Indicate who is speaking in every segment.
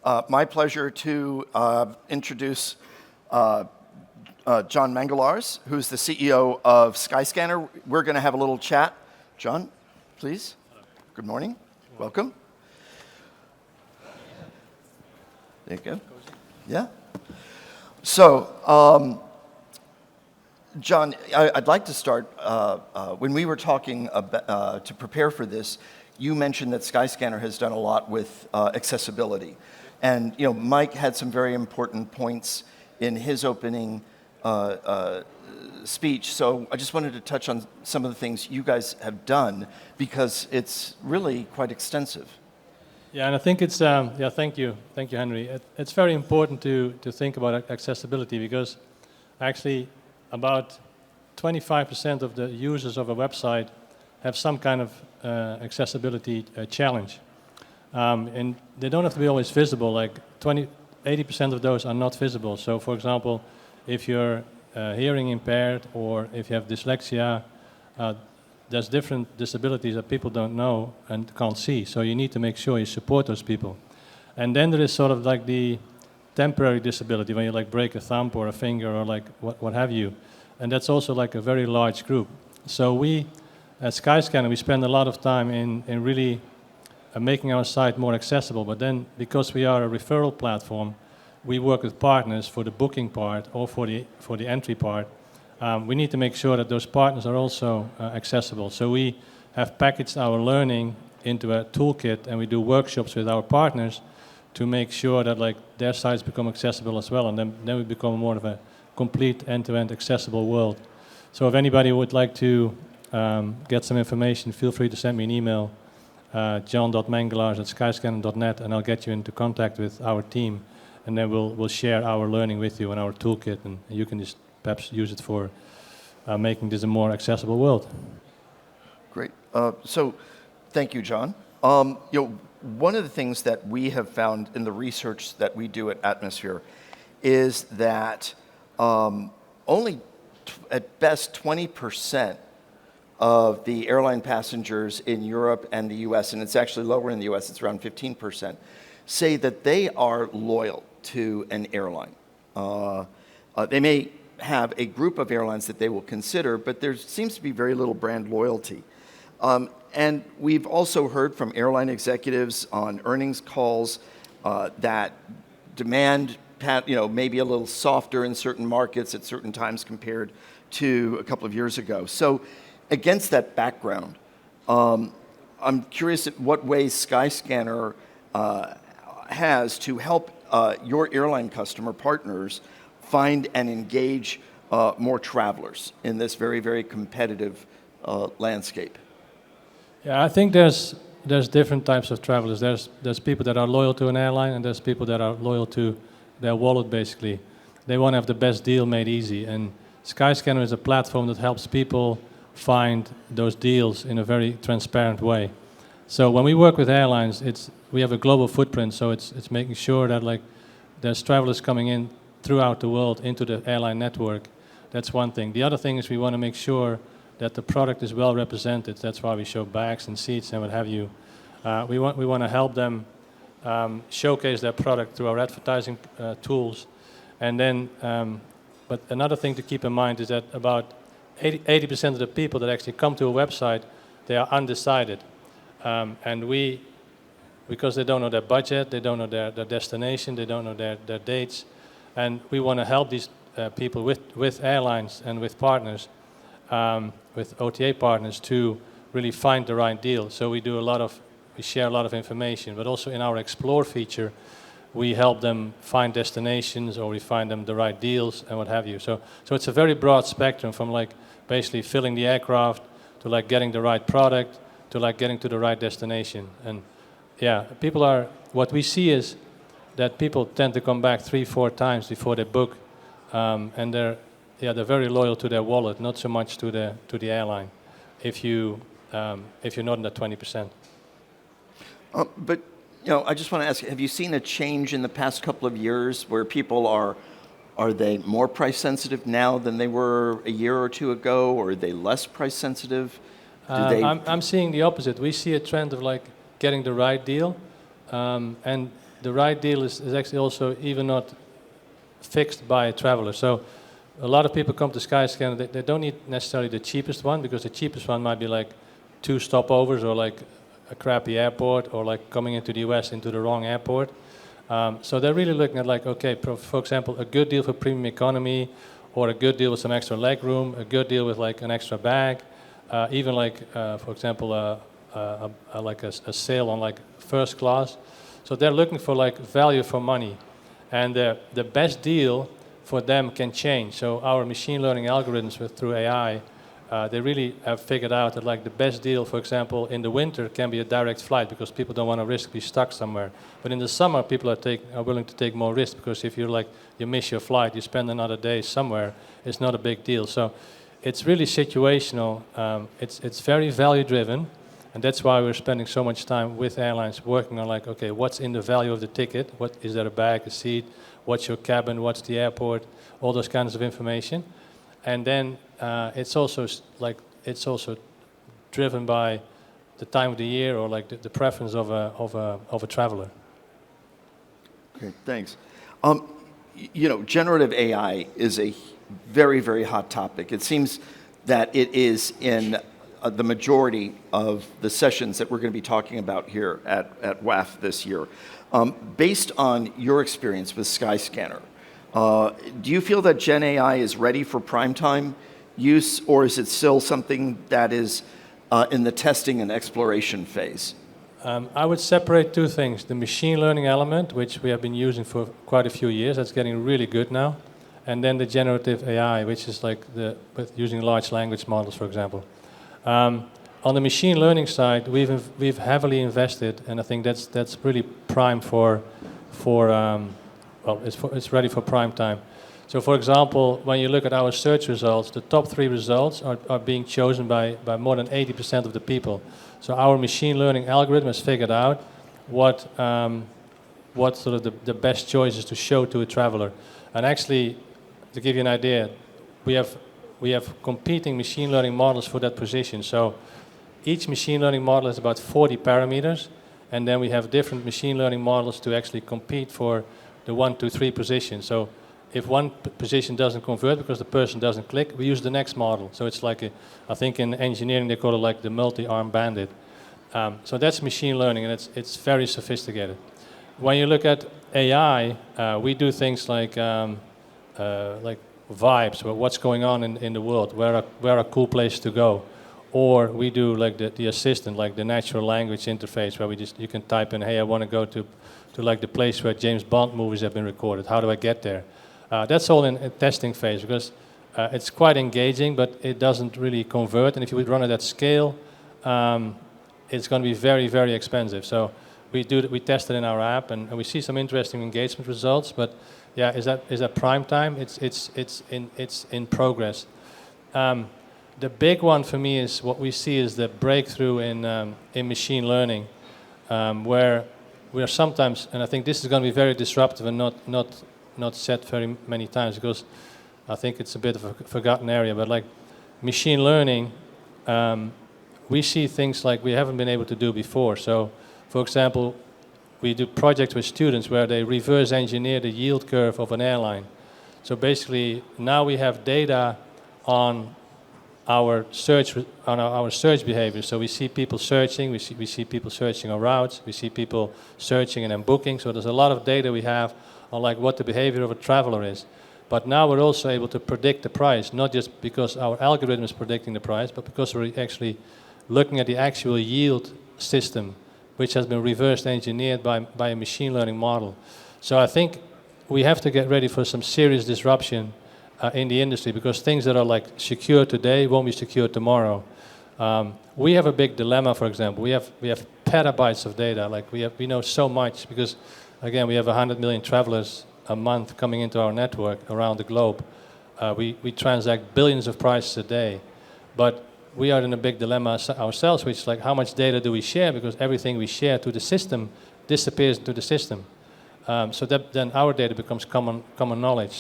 Speaker 1: My pleasure to introduce John Mangelaars, who's the CEO of Skyscanner. We're going to have a little chat. John, please. Good morning. Welcome. There you go. Yeah. So, John, I'd like to start. When we were talking about, to prepare for this, you mentioned that Skyscanner has done a lot with accessibility. And Mike had some very important points in his opening speech. So I just wanted to touch on some of the things you guys have done, because it's really quite extensive.
Speaker 2: Yeah, and I think it's, thank you, Henry. It's very important to think about accessibility, because actually about 25% of the users of a website have some kind of accessibility challenge. And they don't have to be always visible, like 80% of those are not visible. So for example, if you're hearing impaired or if you have dyslexia, there's different disabilities that people don't know and can't see. So you need to make sure you support those people. And then there is sort of like the temporary disability, when you like break a thumb or a finger or like what have you. And that's also like a very large group. So we, at Skyscanner, we spend a lot of time in really making our site more accessible. But then, because we are a referral platform, we work with partners for the booking part or for the entry part. We need to make sure that those partners are also accessible. So we have packaged our learning into a toolkit, and we do workshops with our partners to make sure that like their sites become accessible as well, and then we become more of a complete end-to-end accessible world. So if anybody would like to get some information, feel free to send me an email, john.mangelaars@skyscanner.net, and I'll get you into contact with our team, and then we'll share our learning with you and our toolkit, and you can just perhaps use it for making this a more accessible world.
Speaker 1: Great. So, thank you, John. One of the things that we have found in the research that we do at Atmosphere is that only at best 20% of the airline passengers in Europe and the US, and it's actually lower in the US, it's around 15%, say that they are loyal to an airline. They may have a group of airlines that they will consider, but there seems to be very little brand loyalty. And we've also heard from airline executives on earnings calls that demand may be a little softer in certain markets at certain times compared to a couple of years ago. So against that background, I'm curious at what ways Skyscanner has to help your airline customer partners find and engage more travelers in this very, very competitive landscape.
Speaker 2: Yeah, I think there's different types of travelers. There's people that are loyal to an airline, and there's people that are loyal to their wallet, basically. They want to have the best deal made easy. And Skyscanner is a platform that helps people find those deals in a very transparent way. So when we work with airlines, we have a global footprint, so it's making sure that like there's travelers coming in throughout the world into the airline network. That's one thing. The other thing is we want to make sure that the product is well represented. That's why we show bags and seats and what have you. We want to help them showcase their product through our advertising tools. And then, but another thing to keep in mind is that about 80% of the people that actually come to a website, they are undecided. And because they don't know their budget, they don't know their destination, they don't know their dates, and we want to help these people with airlines and with partners, with OTA partners, to really find the right deal. So we share a lot of information, but also in our Explore feature, we help them find destinations, or we find them the right deals and what have you. So it's a very broad spectrum, from like basically filling the aircraft to like getting the right product to like getting to the right destination. And yeah, what we see is that people tend to come back 3-4 times before they book, and they're very loyal to their wallet, not so much to the airline. If you're not in that 20%.
Speaker 1: But I just want to ask, have you seen a change in the past couple of years where people are they more price sensitive now than they were a year or two ago, or are they less price sensitive?
Speaker 2: I'm seeing the opposite. We see a trend of like getting the right deal, and the right deal is actually also even not fixed by a traveler. So a lot of people come to Skyscanner, they don't need necessarily the cheapest one, because the cheapest one might be like 2 stopovers or like a crappy airport, or like coming into the US into the wrong airport. So they're really looking at like, okay, for example, a good deal for premium economy, or a good deal with some extra leg room, a good deal with like an extra bag, even like, for example, like a sale on like first class. So they're looking for like value for money. And the best deal for them can change. So our machine learning algorithms through AI, they really have figured out that like the best deal, for example, in the winter can be a direct flight, because people don't want to risk being stuck somewhere. But in the summer, people are willing to take more risk, because if you're like, you miss your flight, you spend another day somewhere, it's not a big deal. So it's really situational. It's very value driven. And that's why we're spending so much time with airlines working on like, okay, what's in the value of the ticket? What is there, a bag, a seat? What's your cabin? What's the airport? All those kinds of information. And then it's also driven by the time of the year, or like the preference of a traveler.
Speaker 1: Okay, thanks. You know, generative AI is a very, very hot topic. It seems that it is in the majority of the sessions that we're going to be talking about here at WAF this year. Based on your experience with Skyscanner, do you feel that Gen AI is ready for primetime use, or is it still something that is in the testing and exploration phase?
Speaker 2: I would separate 2 things. The machine learning element, which we have been using for quite a few years, that's getting really good now. And then the generative AI, which is like with using large language models, for example. On the machine learning side, we've heavily invested, and I think that's really prime it's ready for prime time. So, for example, when you look at our search results, the top 3 results are being chosen by more than 80% of the people. So our machine learning algorithm has figured out what sort of the best choices to show to a traveler. And actually, to give you an idea, we have competing machine learning models for that position. So each machine learning model has about 40 parameters, and then we have different machine learning models to actually compete for the 1, 2, 3 position. So if one position doesn't convert because the person doesn't click, we use the next model. So it's like I think in engineering they call it like the multi-arm bandit. So that's machine learning, and it's very sophisticated. When you look at AI, we do things like vibes, what's going on in the world, where a cool place to go. Or we do like the assistant, like the natural language interface, where you can type in, hey, I want to go to like the place where James Bond movies have been recorded. How do I get there? That's all in a testing phase, because it's quite engaging, but it doesn't really convert. And if you would run it at scale, it's going to be very, very expensive. So we test it in our app, and we see some interesting engagement results. But yeah, is that prime time? It's in progress. The big one for me is what we see is the breakthrough in machine learning, where we are sometimes, and I think this is going to be very disruptive and not said very many times, because I think it's a bit of a forgotten area. But like machine learning, we see things like we haven't been able to do before. So, for example, we do projects with students where they reverse engineer the yield curve of an airline. So basically, now we have data on our search behavior. So we see people searching, we see people searching on routes, we see people searching and then booking. So there's a lot of data we have on like what the behavior of a traveler is. But now we're also able to predict the price, not just because our algorithm is predicting the price, but because we're actually looking at the actual yield system, which has been reverse engineered by a machine learning model. So I think we have to get ready for some serious disruption in the industry, because things that are like secure today won't be secure tomorrow. We have a big dilemma. For example, we have petabytes of data. Like we know so much because, again, we have 100 million travelers a month coming into our network around the globe. We transact billions of prices a day, but we are in a big dilemma ourselves, which is like, how much data do we share? Because everything we share to the system disappears into the system. So that then our data becomes common knowledge.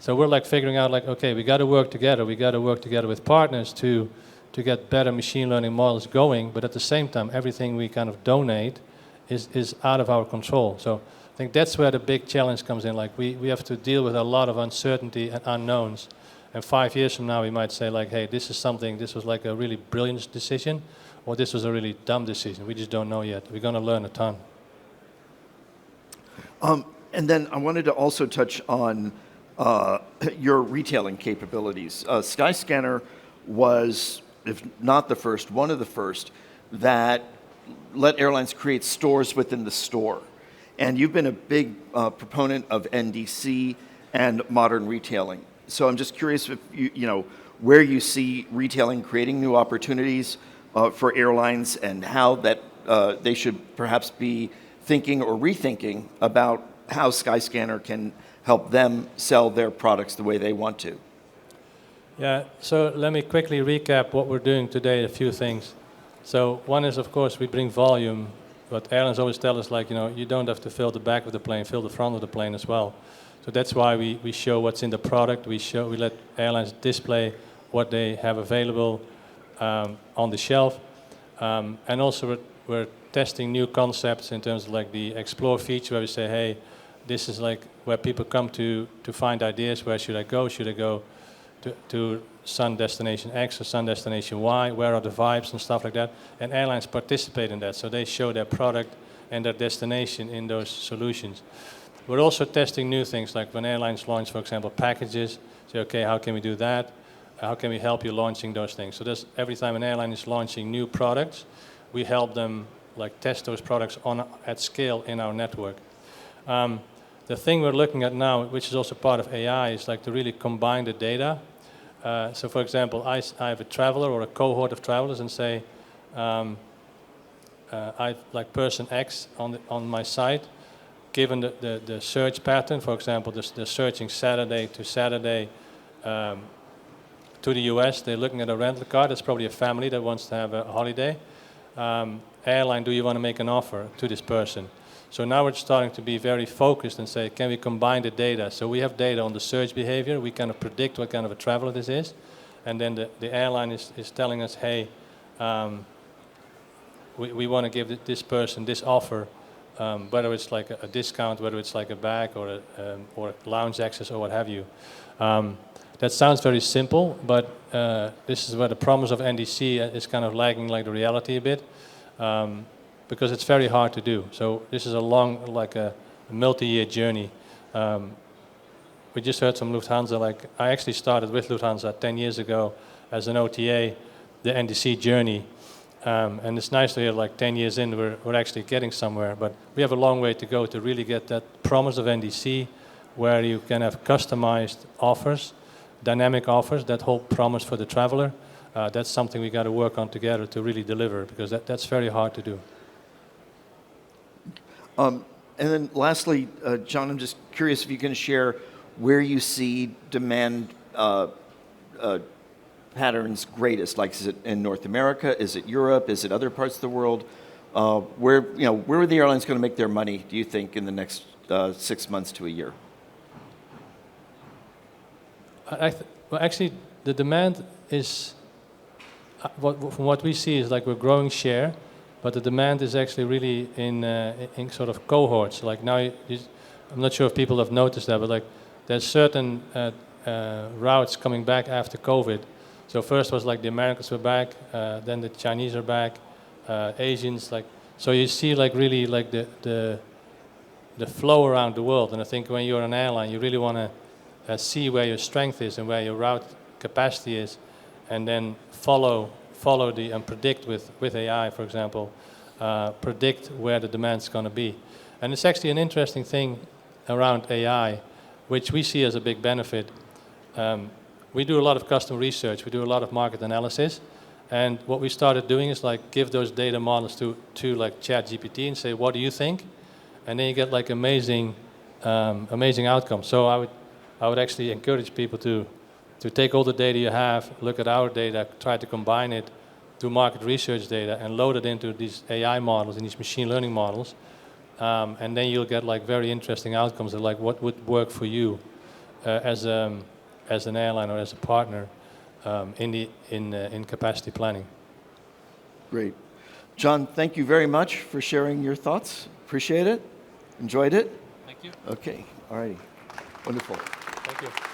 Speaker 2: So we're like figuring out like, okay, we got to work together. We got to work together with partners to get better machine learning models going. But at the same time, everything we kind of donate is out of our control. So I think that's where the big challenge comes in. Like we have to deal with a lot of uncertainty and unknowns. And 5 years from now, we might say like, hey, this was like a really brilliant decision, or this was a really dumb decision. We just don't know yet. We're going to learn a ton.
Speaker 1: And then I wanted to also touch on your retailing capabilities. Skyscanner was, if not the first, one of the first that let airlines create stores within the store. And you've been a big proponent of NDC and modern retailing. So I'm just curious if where you see retailing creating new opportunities for airlines, and how that they should perhaps be thinking or rethinking about how Skyscanner can help them sell their products the way they want to.
Speaker 2: Yeah, so let me quickly recap what we're doing today, a few things. So one is, of course, we bring volume, but airlines always tell us, like, you don't have to fill the back of the plane, fill the front of the plane as well. So that's why we show what's in the product. We let airlines display what they have available on the shelf. And also we're testing new concepts in terms of like the Explore feature, where we say, hey, this is like where people come to find ideas. Where should I go? Should I go to sun destination X or sun destination Y? Where are the vibes and stuff like that? And airlines participate in that. So they show their product and their destination in those solutions. We're also testing new things, like when airlines launch, for example, packages. Say, okay, how can we do that? How can we help you launching those things? So there's, every time an airline is launching new products, we help them like test those products at scale in our network. The thing we're looking at now, which is also part of AI, is like to really combine the data. So for example, I have a traveler or a cohort of travelers, and say, I like person X on my site, given the search pattern. For example, they're searching Saturday to Saturday to the US. They're looking at a rental car. That's probably a family that wants to have a holiday. Airline, do you want to make an offer to this person? So now we're starting to be very focused and say, can we combine the data? So we have data on the search behavior. We kind of predict what kind of a traveler this is. And then the airline is telling us, hey, we want to give this person this offer, whether it's like a discount, whether it's like a bag or lounge access or what have you. That sounds very simple, but this is where the promise of NDC is kind of lagging like the reality a bit. Because it's very hard to do. So this is a long, like a multi-year journey. We just heard from Lufthansa, like I actually started with Lufthansa 10 years ago as an OTA, the NDC journey. And it's nice to hear like 10 years in, we're actually getting somewhere, but we have a long way to go to really get that promise of NDC, where you can have customized offers, dynamic offers, that whole promise for the traveler. That's something we got to work on together to really deliver, because that's very hard to do.
Speaker 1: And then lastly, John, I'm just curious if you can share where you see demand patterns greatest. Like, is it in North America? Is it Europe? Is it other parts of the world? Where are the airlines going to make their money, do you think, in the next 6 months to a year?
Speaker 2: Well, actually, the demand is, from what we see, is like we're growing share. But the demand is actually really in sort of cohorts. Like now, I'm not sure if people have noticed that, but like there's certain routes coming back after COVID. So first was like the Americans were back, then the Chinese are back, Asians, like, so you see like really like the flow around the world. And I think when you're an airline, you really want to see where your strength is and where your route capacity is, and then follow and predict with AI, for example, predict where the demand's going to be. And it's actually an interesting thing around AI, which we see as a big benefit. We do a lot of customer research, we do a lot of market analysis, and what we started doing is like give those data models to like ChatGPT and say, what do you think? And then you get like amazing outcomes. So I would actually encourage people to take all the data you have, look at our data, try to combine it to market research data and load it into these AI models and these machine learning models. And then you'll get like very interesting outcomes of like what would work for you as an airline or as a partner in capacity planning.
Speaker 1: Great. John, thank you very much for sharing your thoughts. Appreciate it. Enjoyed it.
Speaker 2: Thank you.
Speaker 1: Okay. All righty. Wonderful.
Speaker 2: Thank you.